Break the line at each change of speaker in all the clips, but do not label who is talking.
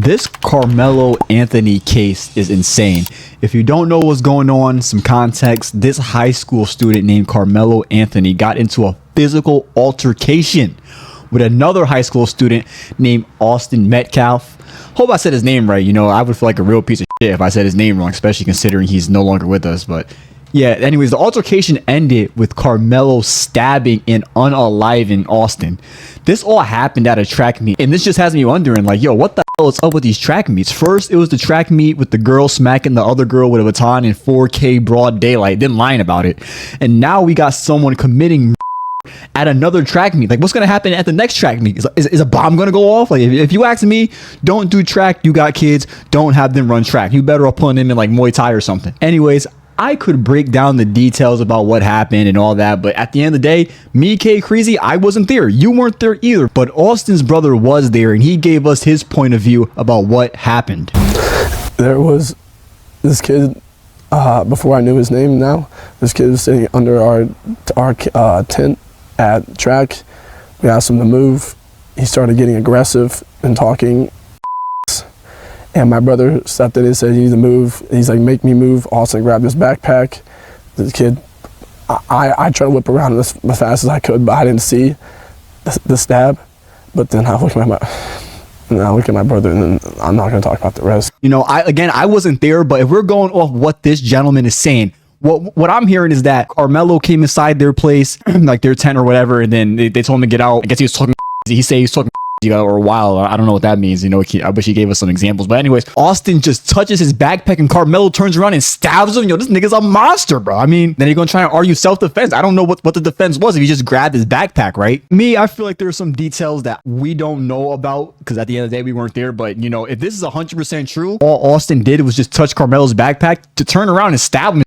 This Karmelo Anthony case is insane. If you don't know what's going on, some context, this high school student named Karmelo Anthony got into a physical altercation with another high school student named Austin Metcalf. Hope I said his name right. You know, I would feel like a real piece of shit if I said his name wrong, especially considering he's no longer with us. But yeah, anyways, the altercation ended with Karmelo stabbing and unaliving Austin. This all happened at a track meet, and this just has me wondering, like, yo, what the hell is up with these track meets? First, it was the track meet with the girl smacking the other girl with a baton in 4K broad daylight, then lying about it. And now we got someone committing at another track meet. Like, what's gonna happen at the next track meet? Is a bomb gonna go off? Like, if you ask me, don't do track. You got kids, don't have them run track. You better off putting them in like Muay Thai or something. Anyways, I could break down the details about what happened and all that, but at the end of the day, me, Kreezy, I wasn't there. You weren't there either. But Austin's brother was there, and he gave us his point of view about what happened.
There was this kid, before I knew his name now, this kid was sitting under our tent at track. We asked him to move. He started getting aggressive and talking. And my brother stepped in and said, "You need to move." He's like, "Make me move." Austin grabbed his backpack. The kid, I tried to whip around as fast as I could, but I didn't see the stab. But then I look at my brother, and then I'm not going to talk about the rest.
You know, I wasn't there, but if we're going off what this gentleman is saying, what I'm hearing is that Karmelo came inside their place, like their tent or whatever, and then they told him to get out. I guess he was talking. He said he was talking or a while. I don't know what that means. You know, I wish he gave us some examples. But anyways, Austin just touches his backpack and Karmelo turns around and stabs him. Yo, this nigga's a monster, bro. I mean, then you're gonna try and argue self-defense. I don't know what the defense was if he just grabbed his backpack, right? Me, I feel like there's some details that we don't know about because at the end of the day, we weren't there. But you know, if this is 100% true, all Austin did was just touch Karmelo's backpack. To turn around and stab him,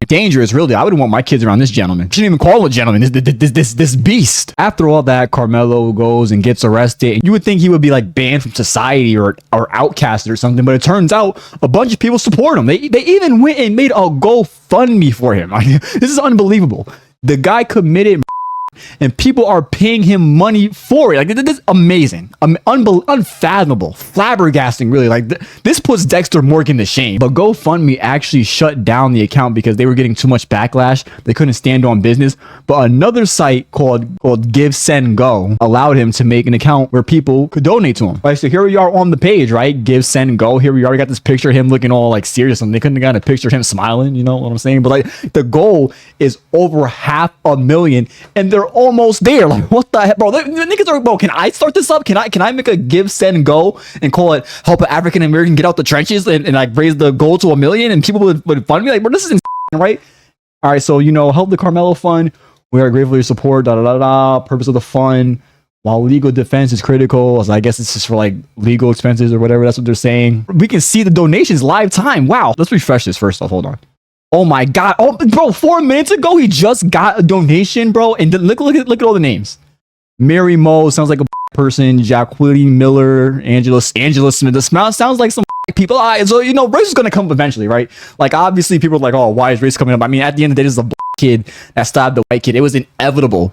dangerous, really. I wouldn't want my kids around this gentleman. Shouldn't even call him a gentleman. This beast. After all that, Karmelo goes and gets arrested. You would think he would be like banned from society or outcasted or something, but it turns out a bunch of people support him. They even went and made a GoFundMe for him. This is unbelievable. The guy committed and people are paying him money for it. Like, this is amazing. Unfathomable. Flabbergasting, really. Like, this puts Dexter Morgan to shame. But GoFundMe actually shut down the account because they were getting too much backlash. They couldn't stand on business. But another site called Give, Send, Go allowed him to make an account where people could donate to him. Right, so here we are on the page, right? Give, Send, Go. Here we are. We got this picture of him looking all like serious, and they couldn't have gotten a picture of him smiling. You know what I'm saying? But like, the goal is over 500,000, and they're almost there. Like, what the heck, bro? The niggas are, bro, can I start this up? Can I make a Give, Send, Go and call it Help an African American Get Out the Trenches and like raise the goal to 1 million, and people would fund me? Like, bro, this is insane, right? All right, so, you know, help the Karmelo Fund. We are grateful for your support. Purpose of the fund. While legal defense is critical, so I guess it's just for like legal expenses or whatever. That's what they're saying. We can see the donations live time. Wow. Let's refresh this first off. Hold on. Oh my God. Oh, bro, 4 minutes ago, he just got a donation, bro. And look at all the names. Mary Mo sounds like a person. Jacqueline Miller, Angela Smith. The smell sounds like some people. So, you know, race is going to come eventually, right? Like, obviously, people are like, oh, why is race coming up? I mean, at the end of the day, this is a black kid that stabbed the white kid. It was inevitable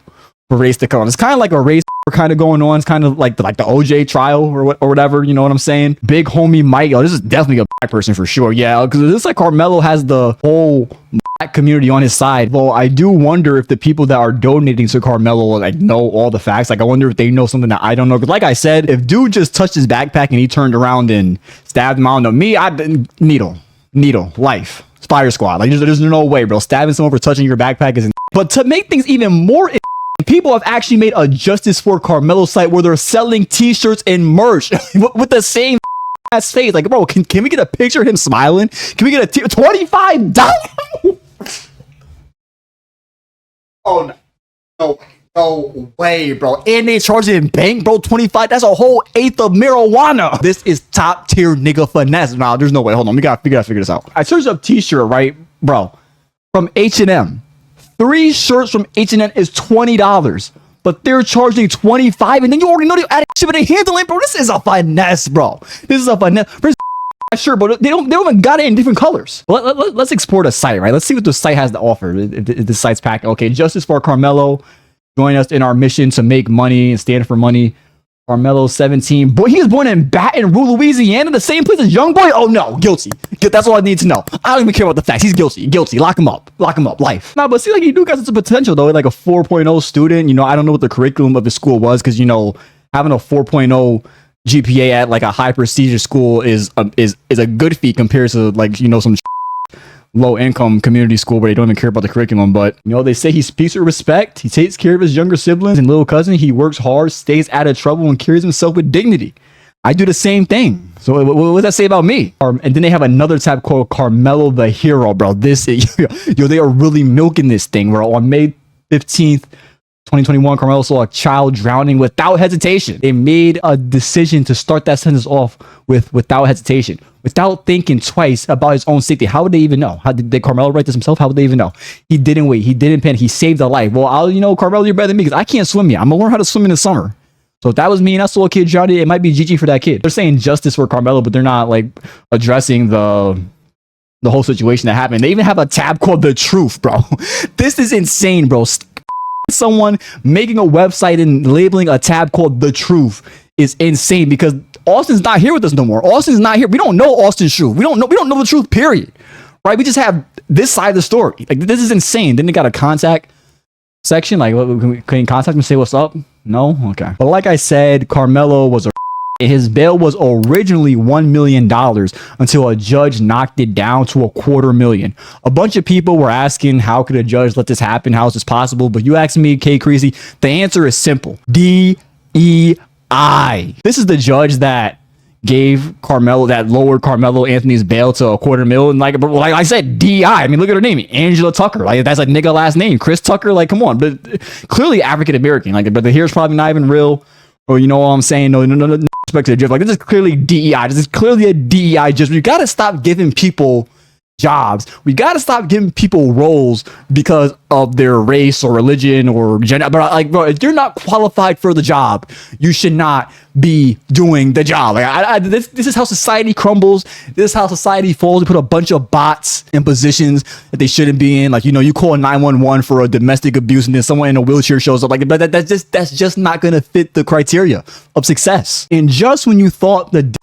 for race to come on. It's kind of like a race kind of going on. It's kind of like the OJ trial or whatever. You know what I'm saying? Big homie Mike. Oh, this is definitely a black person for sure. Yeah, because this like Karmelo has the whole black community on his side. Well, I do wonder if the people that are donating to Karmelo like know all the facts. Like, I wonder if they know something that I don't know. Because like I said, if dude just touched his backpack and he turned around and stabbed him, I don't know. Me, needle, life. Fire squad. Like, there's no way, bro. Stabbing someone for touching your backpack is. But to make things even more, people have actually made a Justice for Karmelo site where they're selling t-shirts and merch with the same ass face. Like, bro, can we get a picture of him smiling? Can we get a $25? Oh no way, bro. And they charge it in bank, bro. 25. That's a whole eighth of marijuana. This is top tier nigga finesse. Nah, there's no way. Hold on, we gotta figure this out. I searched up t-shirt, right, bro, from H&M. 3 shirts from H&M is $20, but they're charging $25, and then you already know they added shipping and handling, bro. This is a finesse, bro. This is a finesse. Sure, but they don't even got it in different colors. Let's export a site, right? Let's see what the site has to offer. If the site's packed. Okay, Justice for Karmelo. Join us in our mission to make money and stand for money. Karmelo 17. Boy, he was born in Baton Rouge, Louisiana, the same place as Young Boy. Oh no, guilty. That's all I need to know. I don't even care about the facts. He's guilty. Guilty. Lock him up. Lock him up. Life. Nah, but see, like, he do got some potential though. Like a 4.0 student. You know, I don't know what the curriculum of his school was, because, you know, having a 4.0 GPA at like a high prestigious school is a good feat compared to, like, you know, some low income community school where they don't even care about the curriculum. But, you know, they say he speaks with respect, he takes care of his younger siblings and little cousin, he works hard, stays out of trouble, and carries himself with dignity. I do the same thing. So what does that say about me? And then they have another tab called Karmelo the Hero, bro. This is, yo, they are really milking this thing, bro. On May 15th 2021, Karmelo saw a child drowning without hesitation. They made a decision to start that sentence off with without hesitation, without thinking twice about his own safety. How would they even know? How did Karmelo write this himself? How would they even know? He didn't wait. He didn't panic. He saved a life. Well, you know, Karmelo, you're better than me because I can't swim yet. I'm gonna learn how to swim in the summer. So if that was me and I saw a kid drowning, it might be GG for that kid. They're saying justice for Karmelo, but they're not like addressing the whole situation that happened. They even have a tab called The Truth, bro. This is insane, bro. Someone making a website and labeling a tab called The Truth is insane, because Austin's not here with us no more. Austin's not here. We don't know Austin's truth. We don't know the truth, period. Right? We just have this side of the story. Like, this is insane. Then they got a contact section. Like, can you contact me and say what's up? No? Okay. But like I said, Karmelo was a his bail was originally $1 million until a judge knocked it down to $250,000. A bunch of people were asking, how could a judge let this happen? How is this possible? But you asked me, K. Kreezy, the answer is simple. DEI. This is the judge that gave Karmelo, that lowered Karmelo Anthony's bail to $250,000. And like I said, DEI. I mean, look at her name, Angela Tucker. Like, that's like nigga last name, Chris Tucker. Like, come on. But clearly African American. Like, but the hair's probably not even real. Or, you know what I'm saying? No respect to the judge. Like, this is clearly DEI. This is clearly a DEI judge. We got to stop giving people jobs. We got to stop giving people roles because of their race or religion or gender. But like, bro, if you're not qualified for the job, you should not be doing the job. Like, this is how society crumbles. This is how society falls. We put a bunch of bots in positions that they shouldn't be in. Like, you know, you call 911 for a domestic abuse and then someone in a wheelchair shows up. Like, but that's just not going to fit the criteria of success. And just when you thought the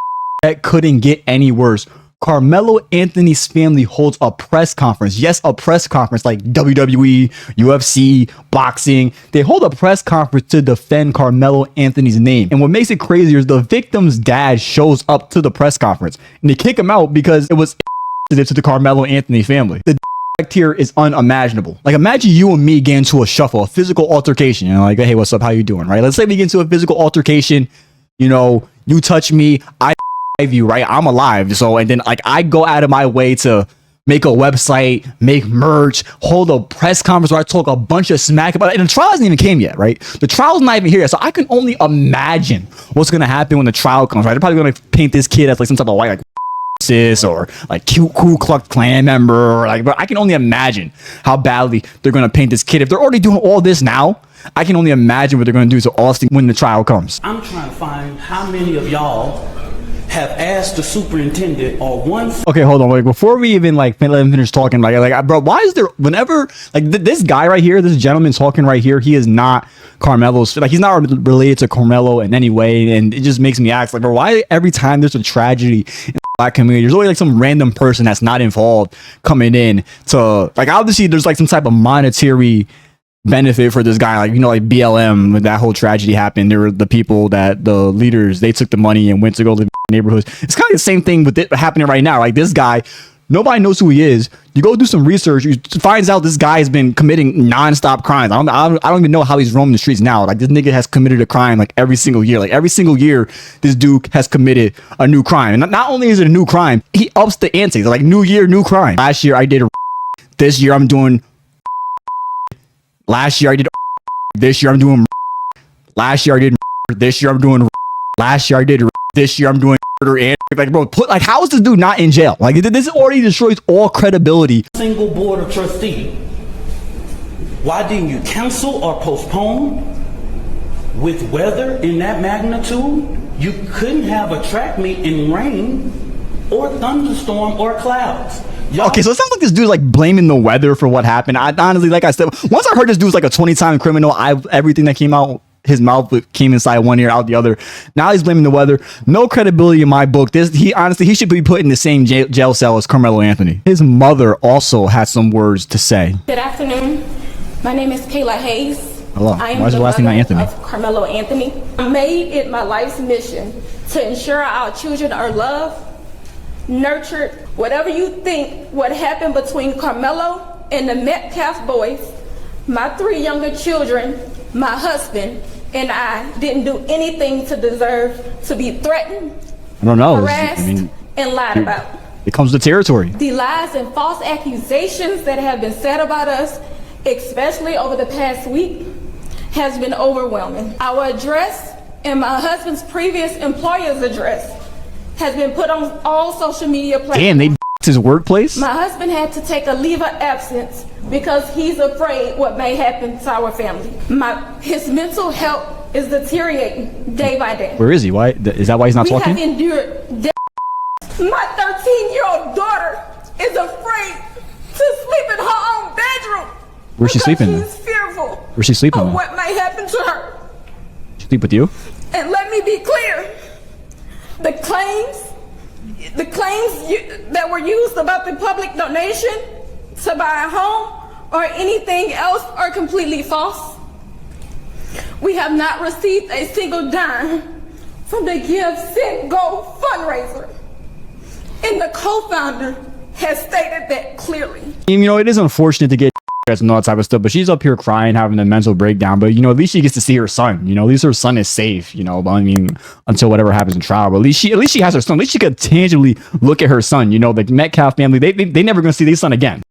that couldn't get any worse, Karmelo Anthony's family holds a press conference. Yes, a press conference like WWE, UFC, boxing. They hold a press conference to defend Karmelo Anthony's name. And what makes it crazier is the victim's dad shows up to the press conference and they kick him out because it was to the Karmelo Anthony family. The here is unimaginable. Like, imagine you and me get into a shuffle, a physical altercation. You know, like, hey, what's up? How you doing? Right? Let's say we get into a physical altercation. You know, you touch me, I you, right? I'm alive. So, and then like I go out of my way to make a website, make merch, hold a press conference where I talk a bunch of smack about it. And the trial hasn't even came yet, right? The trial's not even here yet. So I can only imagine what's going to happen when the trial comes, right? They're probably going to paint this kid as like some type of white, like cis or like cute Ku Klux Klan member, or like, but I can only imagine how badly they're going to paint this kid. If they're already doing all this now, I can only imagine what they're going to do to Austin when the trial comes.
I'm trying to find how many of y'all have asked the superintendent or one.
Okay, hold on. Like, before we even like let him finish talking, like, bro, why is there whenever like this guy right here, this gentleman talking right here, he is not Karmelo's, like he's not related to Karmelo in any way, and it just makes me ask, like, bro, why every time there's a tragedy in the black community, there's always like some random person that's not involved coming in to, like, obviously there's like some type of monetary benefit for this guy, like, you know, like BLM, when that whole tragedy happened, there were the people that the leaders, they took the money and went to go live in neighborhoods. It's kind of the same thing with it happening right now. Like, this guy, nobody knows who he is. You go do some research, you finds out this guy has been committing nonstop crimes. I don't even know how he's roaming the streets now. Like, this nigga has committed a crime like every single year. Like, every single year this dude has committed a new crime. And not only is it a new crime, he ups the ante. Like, new year, new crime. Last year I did this year I'm doing. Last year I did. This year I'm doing. Last year I did. This year I'm doing. Last year I did. This year I'm doing murder. And like, bro, like, how is this dude not in jail? Like, this already destroys all credibility.
Single board of trustee. Why didn't you cancel or postpone? With weather in that magnitude, you couldn't have a track meet in rain or thunderstorm or clouds.
Okay, so it sounds like this dude's like blaming the weather for what happened. I honestly, like I said, once I heard this dude's like a 20-time criminal, everything that came out his mouth came inside one ear, out the other. Now he's blaming the weather. No credibility in my book. He should be put in the same jail cell as Karmelo Anthony. His mother also has some words to say.
Good afternoon. My name is Kayla Hayes.
Hello.
I am
Why is
the
your last name not
mother
Anthony?
of Karmelo Anthony. I made it my life's mission to ensure our children are loved, nurtured. Whatever you think what happened between Karmelo and the Metcalf boys, my 3 younger children, my husband, and I didn't do anything to deserve to be threatened,
I don't know.
harassed, and lied about.
It comes with the territory.
The lies and false accusations that have been said about us, especially over the past week, has been overwhelming. Our address and my husband's previous employer's address has been put on all social media platforms.
Damn, they his workplace?
My husband had to take a leave of absence because he's afraid what may happen to our family. His mental health is deteriorating day by day.
Where is he? Why? Is that why he's not
We
talking?
have endured death. My 13-year-old daughter is afraid to sleep in her own bedroom.
Where's she sleeping then?
She's fearful
Where's she sleeping
of
then?
what may happen to her.
Sleep with you?
And let me be clear, the claims that were used about the public donation to buy a home or anything else are completely false. We have not received a single dime from the Give, Send, Go fundraiser. And the co-founder has stated that clearly.
You know, it is unfortunate to get and all that type of stuff, but she's up here crying, having a mental breakdown. But, you know, at least she gets to see her son. You know, at least her son is safe, you know, but I mean, until whatever happens in trial. But at least she has her son. At least she could tangibly look at her son. You know, the Metcalf family, they never going to see their son again.